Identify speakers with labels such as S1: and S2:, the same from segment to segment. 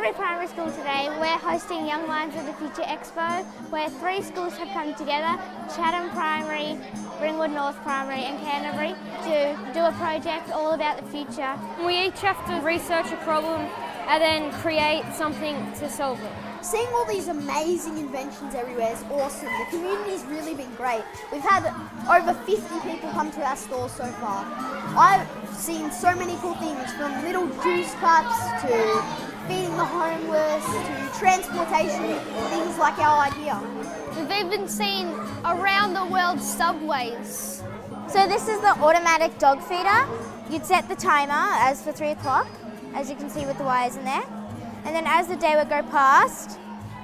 S1: Canterbury Primary School today, we're hosting Young Minds of the Future Expo, where 3 schools have come together, Chatham Primary, Ringwood North Primary and Canterbury, to do a project all about the future.
S2: We each have to research a problem and then create something to solve it.
S3: Seeing all these amazing inventions everywhere is awesome. The community's really been great. We've had over 50 people come to our store so far. I've seen so many cool things, from little juice cups to feeding the homeless to transportation, things like our idea.
S4: We've even seen around the world subways.
S1: So this is the automatic dog feeder. You'd set the timer as for 3 o'clock, as you can see with the wires in there. And then as the day would go past,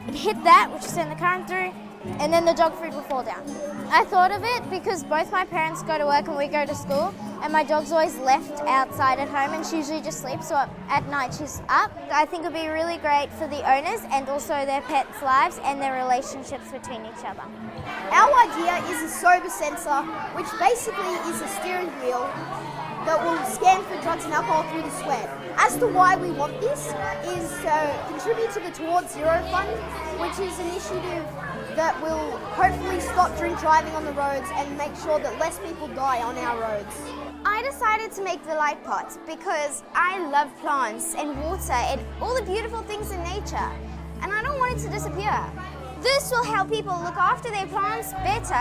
S1: it'd hit that, which would send the current through, and then the dog food will fall down. I thought of it because both my parents go to work and we go to school, and my dog's always left outside at home and she usually just sleeps, so at night she's up. I think it'd be really great for the owners and also their pets' lives and their relationships between each other.
S3: Our idea is a sober sensor, which basically is a steering wheel that will scan for drugs and alcohol through the sweat. As to why we want this is to contribute to the Towards Zero Fund, which is an initiative that will hopefully stop drink driving on the roads and make sure that less people die on our roads.
S1: I decided to make the light pots because I love plants and water and all the beautiful things in nature, and I don't want it to disappear. This will help people look after their plants better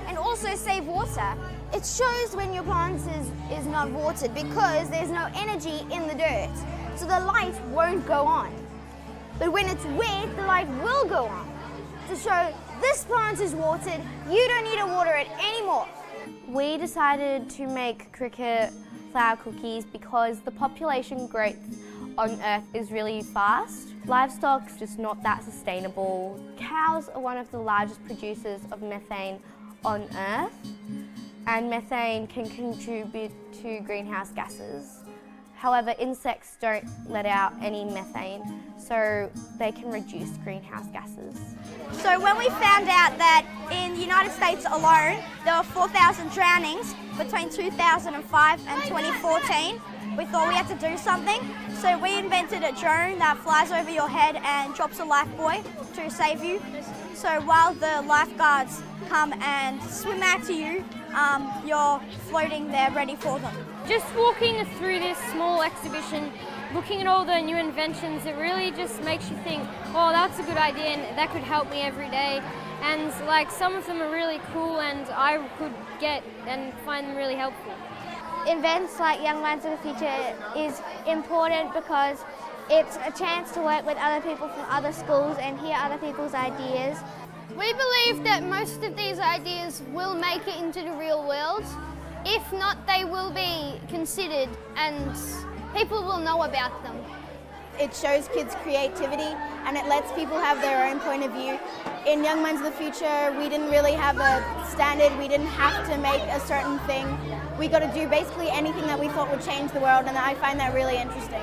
S1: and also save water. It shows when your plant is not watered because there's no energy in the dirt, so the light won't go on. But when it's wet, the light will go on to show this plant is watered, you don't need to water it anymore.
S2: We decided to make cricket flour cookies because the population growth on Earth is really fast. Livestock's just not that sustainable. Cows are one of the largest producers of methane on Earth, and methane can contribute to greenhouse gases. However, insects don't let out any methane, so they can reduce greenhouse gases.
S1: So when we found out that in the United States alone there were 4,000 drownings between 2005 and 2014, we thought we had to do something. So we invented a drone that flies over your head and drops a lifebuoy to save you. So while the lifeguards come and swim out to you, you're floating there ready for them.
S2: Just walking through this small exhibition, looking at all the new inventions, it really just makes you think, oh, that's a good idea and that could help me every day. And like some of them are really cool and I could get and find them really helpful.
S1: Events like Young Minds of the Future is important because it's a chance to work with other people from other schools and hear other people's ideas.
S4: We believe that most of these ideas will make it into the real world. If not, they will be considered and people will know about them.
S3: It shows kids creativity and it lets people have their own point of view. In Young Minds of the Future, we didn't really have a standard. We didn't have to make a certain thing. We got to do basically anything that we thought would change the world, and I find that really interesting.